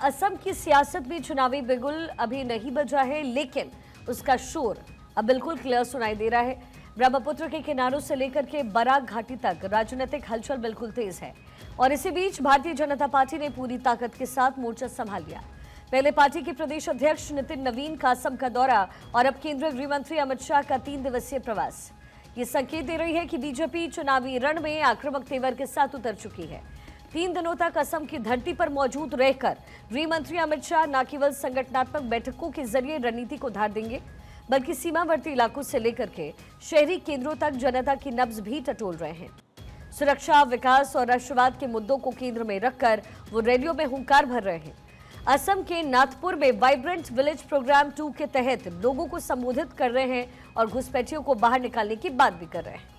असम की सियासत में चुनावी बिगुल अभी नहीं बजा है, लेकिन उसका शोर अब बिल्कुल क्लियर सुनाई दे रहा है। ब्रह्मपुत्र के किनारों से लेकर के बराक घाटी तक राजनीतिक हलचल बिल्कुल तेज है और इसी बीच भारतीय जनता पार्टी ने पूरी ताकत के साथ मोर्चा संभाल लिया। पहले पार्टी के प्रदेश अध्यक्ष नितिन नवीन का असम का दौरा और अब केंद्रीय गृह मंत्री अमित शाह का 3 दिवसीय प्रवास, ये संकेत दे रही है कि बीजेपी चुनावी रण में आक्रामक तेवर के साथ उतर चुकी है। 3 दिनों तक असम की धरती पर मौजूद रहकर गृह मंत्री अमित शाह न केवल संगठनात्मक बैठकों के जरिए रणनीति को धार देंगे, बल्कि सीमावर्ती इलाकों से लेकर के शहरी केंद्रों तक जनता की नब्ज भी टटोल रहे हैं। सुरक्षा, विकास और राष्ट्रवाद के मुद्दों को केंद्र में रखकर वो रैलियों में हुंकार भर रहे हैं। असम के नाथपुर में वाइब्रेंट विलेज प्रोग्राम 2 के तहत लोगों को संबोधित कर रहे हैं और घुसपैठियों को बाहर निकालने की बात भी कर रहे हैं।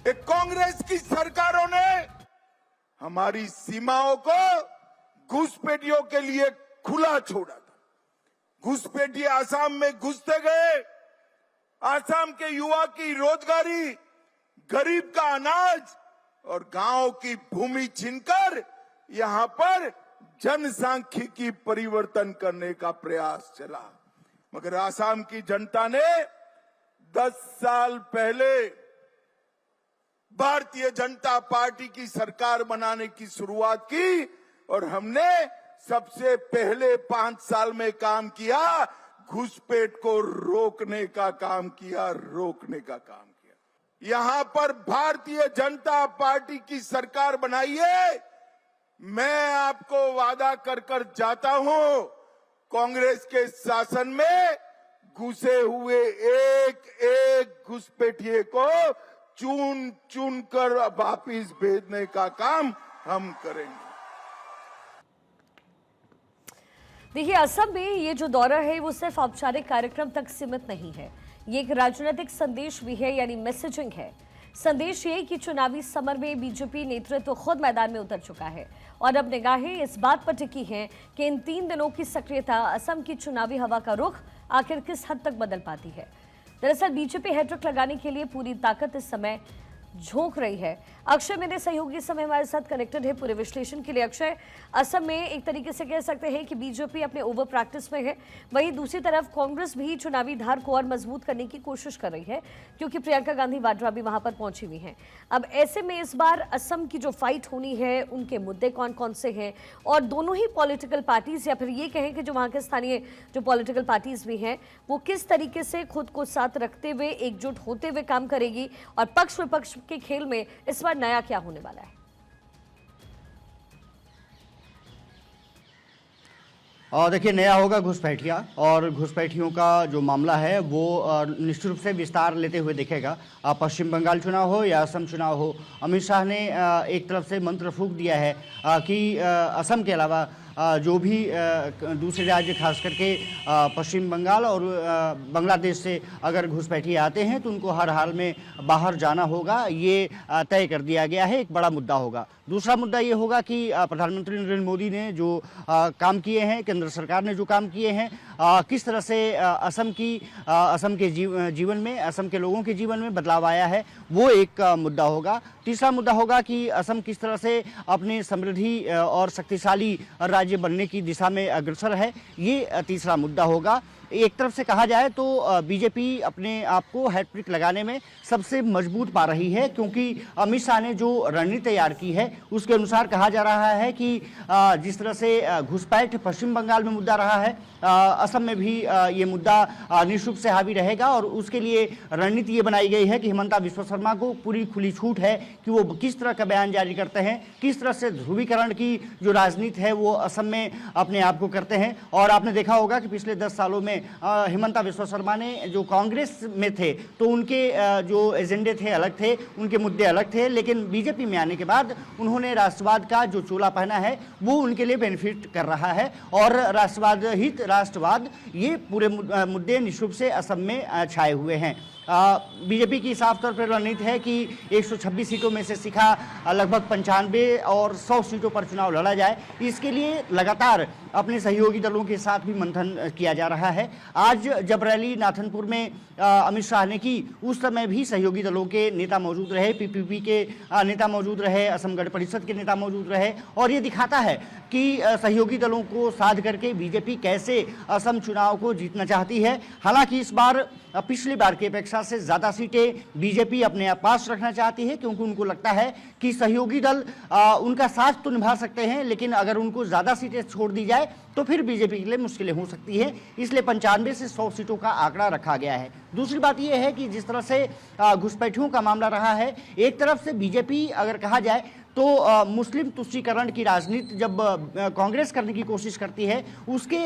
कांग्रेस की सरकारों ने हमारी सीमाओं को घुसपैठियों के लिए खुला छोड़ा था। घुसपैठी आसाम में घुसते गए, आसाम के युवा की रोजगारी, गरीब का अनाज और गांव की भूमि छीनकर यहां पर जनसांख्यिकी परिवर्तन करने का प्रयास चला। मगर आसाम की जनता ने 10 साल पहले भारतीय जनता पार्टी की सरकार बनाने की शुरुआत की और हमने सबसे पहले 5 साल में काम किया, घुसपैठ को रोकने का काम किया। यहां पर भारतीय जनता पार्टी की सरकार बनाई है। मैं आपको वादा कर जाता हूं, कांग्रेस के शासन में घुसे हुए एक घुसपैठिए को चुन चुन कर वापिस भेजने का काम हम करेंगे। देखिए, असम में ये जो दौरा है वो सिर्फ औपचारिक कार्यक्रम तक सीमित नहीं है, ये एक राजनीतिक संदेश भी है, यानी मैसेजिंग है। संदेश ये कि चुनावी समर में बीजेपी नेतृत्व खुद मैदान में उतर चुका है और अब निगाहें इस बात पर टिकी हैं कि इन 3 दिनों की सक्रियता असम की चुनावी हवा का रुख आखिर किस हद तक बदल पाती है। दरअसल बीजेपी हैट्रिक लगाने के लिए पूरी ताकत इस समय झोंक रही है। अक्षय मेरे सहयोगी समय हमारे साथ कनेक्टेड है पूरे विश्लेषण के लिए। अक्षय, असम में एक तरीके से कह सकते हैं कि बीजेपी अपने ओवर प्रैक्टिस में है, वहीं दूसरी तरफ कांग्रेस भी चुनावी धार को और मजबूत करने की कोशिश कर रही है, क्योंकि प्रियंका गांधी वाड्रा भी वहां पर पहुंची हुई हैं। अब ऐसे में इस बार असम की जो फाइट होनी है, उनके मुद्दे कौन कौन से हैं और दोनों ही पॉलिटिकल पार्टीज या फिर ये कहें कि जो वहां के स्थानीय जो पॉलिटिकल पार्टीज भी हैं, वो किस तरीके से खुद को साथ रखते हुए एकजुट होते हुए काम करेगी और पक्ष विपक्ष के खेल में इस बार नया क्या होने वाला है? और देखिए, नया होगा घुसपैठिया, और घुसपैठियों का जो मामला है वो निश्चित रूप से विस्तार लेते हुए दिखेगा। पश्चिम बंगाल चुनाव हो या असम चुनाव हो, अमित शाह ने एक तरफ से मंत्र फूंक दिया है कि असम के अलावा जो भी दूसरे राज्य खास करके पश्चिम बंगाल और बांग्लादेश से अगर घुसपैठिए आते हैं तो उनको हर हाल में बाहर जाना होगा, ये तय कर दिया गया है। एक बड़ा मुद्दा होगा। दूसरा मुद्दा ये होगा कि प्रधानमंत्री नरेंद्र मोदी ने जो काम किए हैं, केंद्र सरकार ने जो काम किए हैं, किस तरह से असम के जीवन में, असम के लोगों के जीवन में बदलाव आया है, वो एक मुद्दा होगा। तीसरा मुद्दा होगा कि असम किस तरह से अपनी समृद्धि और शक्तिशाली राज्य बनने की दिशा में अग्रसर है, ये तीसरा मुद्दा होगा। एक तरफ से कहा जाए तो बीजेपी अपने आप को हैट्रिक लगाने में सबसे मजबूत पा रही है, क्योंकि अमित शाह ने जो रणनीति तैयार की है उसके अनुसार कहा जा रहा है कि जिस तरह से घुसपैठ पश्चिम बंगाल में मुद्दा रहा है, असम में भी ये मुद्दा निश्चित रूप से हावी रहेगा और उसके लिए रणनीति ये बनाई गई है कि हिमंता बिस्वा शर्मा को पूरी खुली छूट है कि वो किस तरह का बयान जारी करते हैं, किस तरह से ध्रुवीकरण की जो राजनीति है वो असम में अपने आप को करते हैं। और आपने देखा होगा कि पिछले 10 सालों में हिमंता बिस्वा शर्मा ने जो कांग्रेस में थे तो उनके जो एजेंडे थे अलग थे, उनके मुद्दे अलग थे, लेकिन बीजेपी में आने के बाद उन्होंने राष्ट्रवाद का जो चोला पहना है वो उनके लिए बेनिफिट कर रहा है और राष्ट्रवाद हित, राष्ट्रवाद, ये पूरे मुद्दे निश्चित रूप से असम में छाए हुए हैं। बीजेपी की साफ तौर पर रणनीति है कि 126 सीटों में से शिखा लगभग 95 और 100 सीटों पर चुनाव लड़ा जाए। इसके लिए लगातार अपने सहयोगी दलों के साथ भी मंथन किया जा रहा है। आज जब रैली नाथनपुर में अमित शाह ने की, उस समय भी सहयोगी दलों के नेता मौजूद रहे, पीपीपी के नेता मौजूद रहे, असम गण परिषद के नेता मौजूद रहे, और ये दिखाता है कि सहयोगी दलों को साध करके बीजेपी कैसे असम चुनाव को जीतना चाहती है। हालांकि इस बार पिछली बार की अपेक्षा से ज्यादा सीटें बीजेपी अपने पास रखना चाहती है, क्योंकि उनको लगता है कि सहयोगी दल उनका साथ तो निभा सकते हैं, लेकिन अगर उनको ज्यादा सीटें छोड़ दी जाए तो फिर बीजेपी के लिए मुश्किलें हो सकती है। इसलिए 95 से 100 सीटों का आंकड़ा रखा गया है। दूसरी बात यह है कि जिस तरह से घुसपैठियों का मामला रहा है, एक तरफ से बीजेपी अगर कहा जाए तो मुस्लिम तुष्टीकरण की राजनीति जब कांग्रेस करने की कोशिश करती है, उसके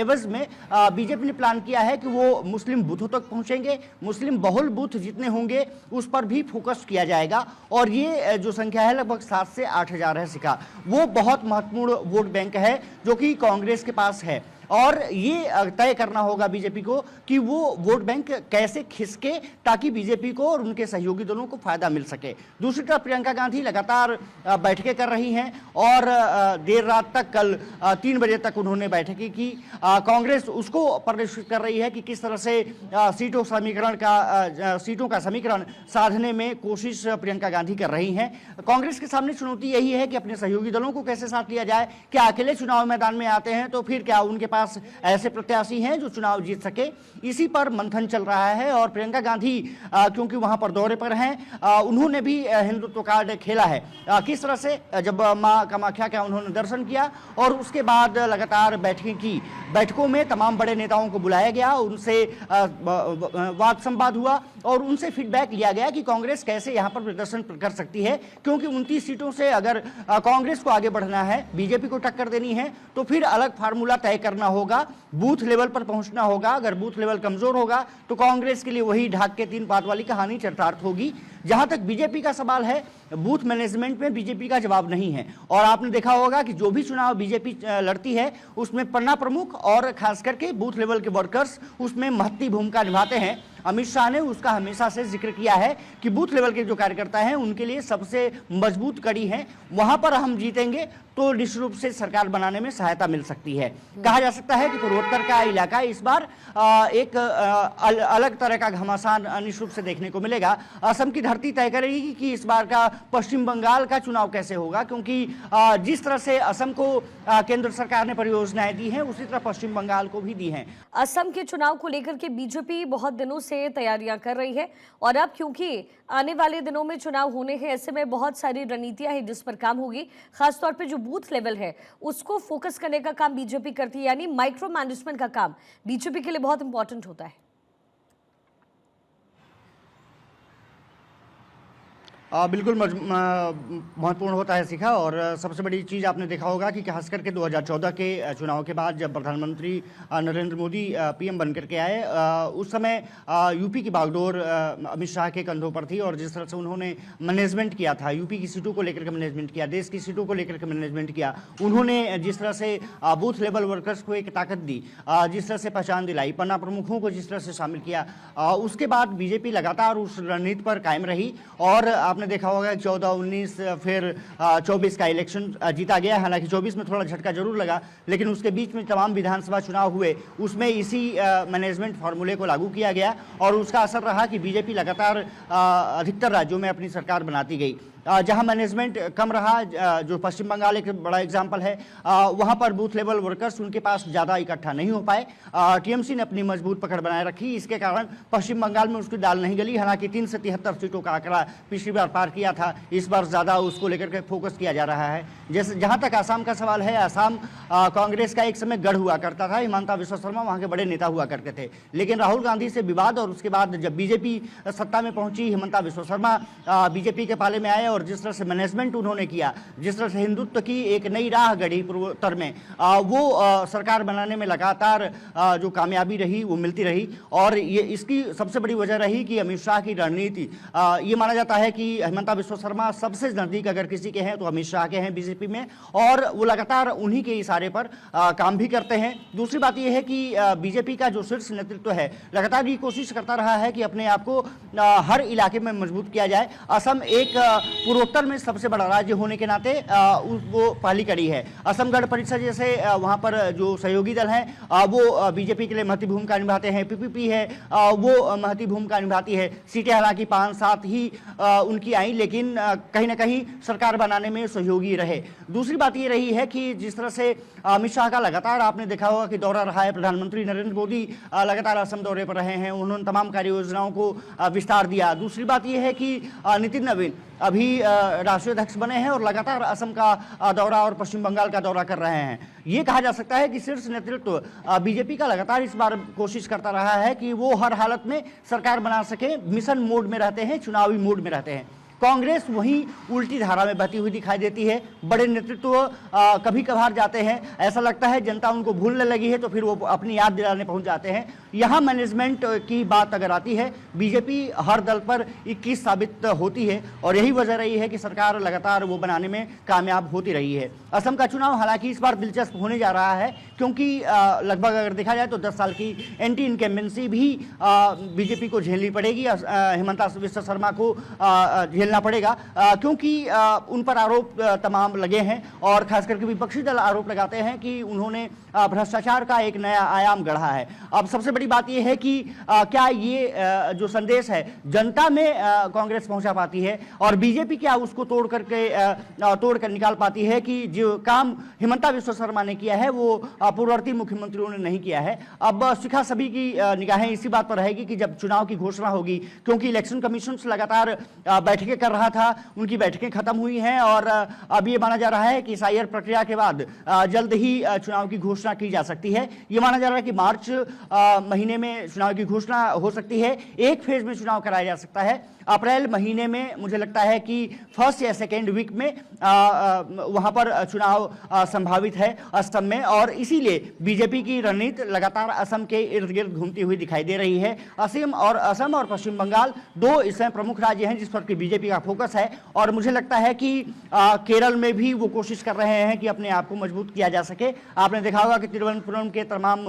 एवज में बीजेपी ने प्लान किया है कि वो मुस्लिम बूथों तक पहुंचेंगे, मुस्लिम बहुल बूथ जितने होंगे उस पर भी फोकस किया जाएगा, और ये जो संख्या है लगभग 7 से 8 हज़ार है शिखा, वो बहुत महत्वपूर्ण वोट बैंक है जो कि कांग्रेस के पास है। और ये तय करना होगा बीजेपी को कि वो वोट बैंक कैसे खिसके ताकि बीजेपी को और उनके सहयोगी दलों को फायदा मिल सके। दूसरी तरफ प्रियंका गांधी लगातार बैठकें कर रही हैं और देर रात तक, कल 3 बजे तक उन्होंने बैठकें की। कांग्रेस उसको प्रदर्शित कर रही है कि किस तरह से सीटों का समीकरण साधने में कोशिश प्रियंका गांधी कर रही हैं। कांग्रेस के सामने चुनौती यही है कि अपने सहयोगी दलों को कैसे साथ लिया जाए। क्या अकेले चुनाव मैदान में आते हैं तो फिर क्या उनके पास ऐसे प्रत्याशी हैं जो चुनाव जीत सके? इसी पर मंथन चल रहा है। और प्रियंका गांधी क्योंकि वहां पर दौरे पर हैं, उन्होंने भी हिंदुत्व कार्ड खेला है। किस तरह से जब मां कामाख्या का उन्होंने दर्शन किया और उसके बाद लगातार बैठकें की, बैठकों में तमाम बड़े नेताओं को बुलाया गया, उनसे वाद संवाद हुआ और उनसे फीडबैक लिया गया कि कांग्रेस कैसे यहां पर प्रदर्शन कर सकती है, क्योंकि 29 सीटों से अगर कांग्रेस को आगे बढ़ना है, बीजेपी को टक्कर देनी है, तो फिर अलग फार्मूला तय करना होगा, बूथ लेवल पर पहुंचना होगा। अगर बूथ लेवल कमजोर होगा तो कांग्रेस के लिए वही ढाक के 3 पात वाली कहानी चरितार्थ होगी। जहां तक बीजेपी का सवाल है, बूथ मैनेजमेंट में बीजेपी का जवाब नहीं है। और आपने देखा होगा कि जो भी चुनाव बीजेपी लड़ती है उसमें पन्ना प्रमुख और खास करके बूथ लेवल के वर्कर्स उसमें महत्वपूर्ण भूमिका निभाते हैं। अमित शाह ने उसका हमेशा से जिक्र किया है कि बूथ लेवल के जो कार्यकर्ता हैं उनके लिए सबसे मजबूत कड़ी है, वहां पर हम जीतेंगे तो निश्चित रूप से सरकार बनाने में सहायता मिल सकती है। कहा जा सकता है कि पूर्वोत्तर का इलाका इस बार एक अलग तरह का घमासान निश्चित रूप से देखने को मिलेगा। असम की धरती तय करेगी कि इस बार का पश्चिम बंगाल का चुनाव कैसे होगा, क्योंकि जिस तरह से असम को केंद्र सरकार ने परियोजनाएं दी हैं, उसी तरह पश्चिम बंगाल को भी दी हैं। असम के चुनाव को लेकर के बीजेपी बहुत दिनों से तैयारियां कर रही है और अब क्योंकि आने वाले दिनों में चुनाव होने हैं, ऐसे में बहुत सारी रणनीतियां हैं जिस पर काम होगी। खासतौर पे जो बूथ लेवल है उसको फोकस करने का काम बीजेपी करती है, यानी माइक्रो मैनेजमेंट का काम बीजेपी के लिए बहुत इंपॉर्टेंट होता है। बिल्कुल महत्वपूर्ण होता है शिखा। और सबसे बड़ी चीज़ आपने देखा होगा कि खास करके 2014 के चुनाव के बाद जब प्रधानमंत्री नरेंद्र मोदी पीएम बन करके आए, उस समय यूपी की बागडोर अमित शाह के कंधों पर थी। और जिस तरह से उन्होंने मैनेजमेंट किया था, यूपी की सीटों को लेकर के मैनेजमेंट किया, देश की सीटों को लेकर के मैनेजमेंट किया, उन्होंने जिस तरह से बूथ लेवल वर्कर्स को एक ताकत दी, जिस तरह से पहचान दिलाई, पन्ना प्रमुखों को जिस तरह से शामिल किया, उसके बाद बीजेपी लगातार उस रणनीति पर कायम रही। और आपने देखा होगा 14, 19 फिर 24 का इलेक्शन जीता गया। हालांकि 24 में थोड़ा झटका जरूर लगा, लेकिन उसके बीच में तमाम विधानसभा चुनाव हुए, उसमें इसी मैनेजमेंट फार्मूले को लागू किया गया और उसका असर रहा कि बीजेपी लगातार अधिकतर राज्यों में अपनी सरकार बनाती गई। जहां मैनेजमेंट कम रहा, जो पश्चिम बंगाल एक बड़ा एग्जाम्पल है, वहां पर बूथ लेवल वर्कर्स उनके पास ज़्यादा इकट्ठा नहीं हो पाए। टीएमसी ने अपनी मजबूत पकड़ बनाए रखी, इसके कारण पश्चिम बंगाल में उसकी दाल नहीं गली। हालांकि 3 से 73 सीटों का आंकड़ा पिछली बार पार किया था, इस बार ज़्यादा उसको लेकर के फोकस किया जा रहा है। जैसे जहां तक आसाम का सवाल है, आसाम कांग्रेस का एक समय गढ़ हुआ करता था, हिमंता बिस्वा शर्मा वहाँ के बड़े नेता हुआ करते थे, लेकिन राहुल गांधी से विवाद और उसके बाद जब बीजेपी सत्ता में पहुंची, हिमंता बिस्वा शर्मा बीजेपी के पाले में आए और जिस तरह से मैनेजमेंट उन्होंने किया, जिस तरह से हिंदुत्व की एक नई राह गढ़ी पूर्वोत्तर में, वो सरकार बनाने में लगातार जो कामयाबी रही वो मिलती रही। और ये इसकी सबसे बड़ी वजह रही कि अमित शाह की रणनीति। ये माना जाता है कि हिमंता बिस्वा शर्मा सबसे नजदीक अगर किसी के हैं तो अमित शाह के हैं बीजेपी में, और वो लगातार उन्हीं के इशारे पर काम भी करते हैं। दूसरी बात यह है कि बीजेपी का जो शीर्ष नेतृत्व है लगातार ये कोशिश करता रहा है कि अपने आप को हर इलाके में मजबूत किया जाए। असम एक पूर्वोत्तर में सबसे बड़ा राज्य होने के नाते वो पहली कड़ी है। असम गण परिषद जैसे वहां पर जो सहयोगी दल हैं वो बीजेपी के लिए महत्वपूर्ण भूमिका निभाते हैं। पीपीपी है वो महत्वपूर्ण भूमिका निभाती है। सीटें हालांकि 5-7 ही उनकी आई, लेकिन कहीं ना कहीं सरकार बनाने में सहयोगी रहे। दूसरी बात ये रही है कि जिस तरह से अमित शाह का लगातार आपने देखा होगा कि दौरा रहा है, प्रधानमंत्री नरेंद्र मोदी लगातार असम दौरे पर रहे हैं, उन्होंने तमाम कार्य योजनाओं को विस्तार दिया। दूसरी बात यह है कि नितिन नवीन अभी राष्ट्रीय अध्यक्ष बने हैं और लगातार असम का दौरा और पश्चिम बंगाल का दौरा कर रहे हैं। ये कहा जा सकता है कि शीर्ष नेतृत्व बीजेपी का लगातार इस बार कोशिश करता रहा है कि वो हर हालत में सरकार बना सके, मिशन मोड में रहते हैं, चुनावी मोड में रहते हैं। कांग्रेस वहीं उल्टी धारा में बहती हुई दिखाई देती है। बड़े नेतृत्व कभी कभार जाते हैं, ऐसा लगता है जनता उनको भूलने लगी है तो फिर वो अपनी याद दिलाने पहुंच जाते हैं। यहाँ मैनेजमेंट की बात अगर आती है, बीजेपी हर दल पर 21 साबित होती है और यही वजह रही है कि सरकार लगातार वो बनाने में कामयाब होती रही है। असम का चुनाव हालांकि इस बार दिलचस्प होने जा रहा है, क्योंकि लगभग अगर देखा जाए तो 10 साल की एंटी इनकम्बेंसी भी बीजेपी को झेलनी पड़ेगी। हिमंता बिस्वा शर्मा को झेलना पड़ेगा, क्योंकि उन पर आरोप तमाम लगे हैं और खास करके विपक्षी दल आरोप लगाते हैं कि उन्होंने भ्रष्टाचार का एक नया आयाम गढ़ा है। अब सबसे बड़ी बात यह है कि क्या ये जो संदेश है जनता में कांग्रेस पहुंचा पाती है और बीजेपी क्या उसको तोड़ कर निकाल पाती है कि जो काम हिमंता बिस्वा शर्मा ने किया है वो पूर्ववर्ती मुख्यमंत्रियों ने नहीं किया है। अब शिखा सभी की निगाहें इसी बात पर रहेगी कि जब चुनाव की घोषणा होगी, क्योंकि इलेक्शन कमीशन लगातार बैठकें कर रहा था, उनकी बैठकें खत्म हुई हैं और अब ये माना जा रहा है कि SIR प्रक्रिया के बाद जल्द ही चुनाव की घोषणा की जा सकती है। ये माना जा रहा है कि मार्च महीने में चुनाव की घोषणा हो सकती है। एक फेज में चुनाव कराया जा सकता है। अप्रैल महीने में मुझे लगता है कि फर्स्ट या सेकेंड वीक में वहां पर चुनाव संभावित है असम में, और इसीलिए बीजेपी की रणनीति लगातार असम के इर्द गिर्द घूमती हुई दिखाई दे रही है। असम और पश्चिम बंगाल दो इस समय प्रमुख राज्य हैं जिस पर कि बीजेपी का फोकस है, और मुझे लगता है कि केरल में भी वो कोशिश कर रहे हैं कि अपने आप को मजबूत किया जा सके। आपने देखा होगा कि तिरुवनंतपुरम के तमाम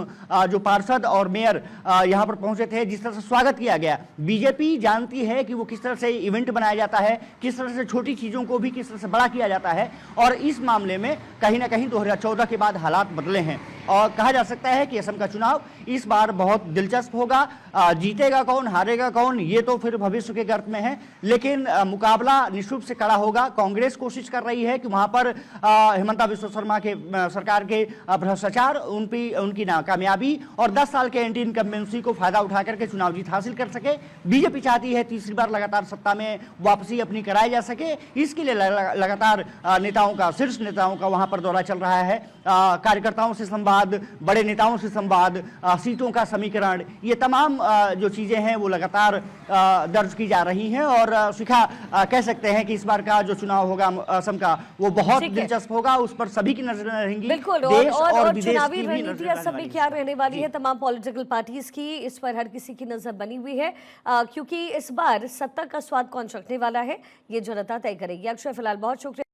जो पार्षद और मेयर यहाँ पर पहुंचे थे, जिस तरह से स्वागत किया गया। बीजेपी जानती है कि वो किस तरह से इवेंट बनाया जाता है, किस तरह से छोटी चीजों को भी किस तरह से बड़ा किया जाता है, और इस मामले में कहीं ना कहीं 2014 के बाद हालात बदले हैं और कहा जा सकता है कि असम का चुनाव इस बार बहुत दिलचस्प होगा। जीतेगा कौन, हारेगा कौन, ये तो फिर भविष्य के गर्त में है, लेकिन मुकाबला निश्चित रूप से कड़ा होगा। कांग्रेस कोशिश कर रही है कि वहां पर हिमंता बिस्वा शर्मा के सरकार के भ्रष्टाचार, उनकी नाकामयाबी और 10 साल के एंटी इनकम्बेंसी को फायदा उठा करके चुनाव जीत हासिल कर सके। बीजेपी चाहती है तीसरी बार लगातार सत्ता में वापसी अपनी कराई जा सके। इसके लिए लगातार नेताओं का, शीर्ष नेताओं का वहां पर दौरा चल रहा है। कार्यकर्ताओं से संवाद, बड़े नेताओं से संवाद, सीटों का समीकरण, ये तमाम जो चीजें हैं वो लगातार दर्ज की जा रही हैं और शिखा कह सकते हैं कि इस बार का जो चुनाव होगा असम का वो बहुत दिलचस्प होगा। उस पर सभी की नजरें रहेंगी, बिल्कुल। देश और विदेश चुनावी की भी रणनीति नजरें असम में क्या रहने वाली है तमाम पॉलिटिकल पार्टीज की, इस पर हर किसी की नजर बनी हुई है, क्योंकि इस बार सत्ता का स्वाद कौन चखने वाला है ये जनता तय करेगी। अक्षय, फिलहाल बहुत शुक्रिया।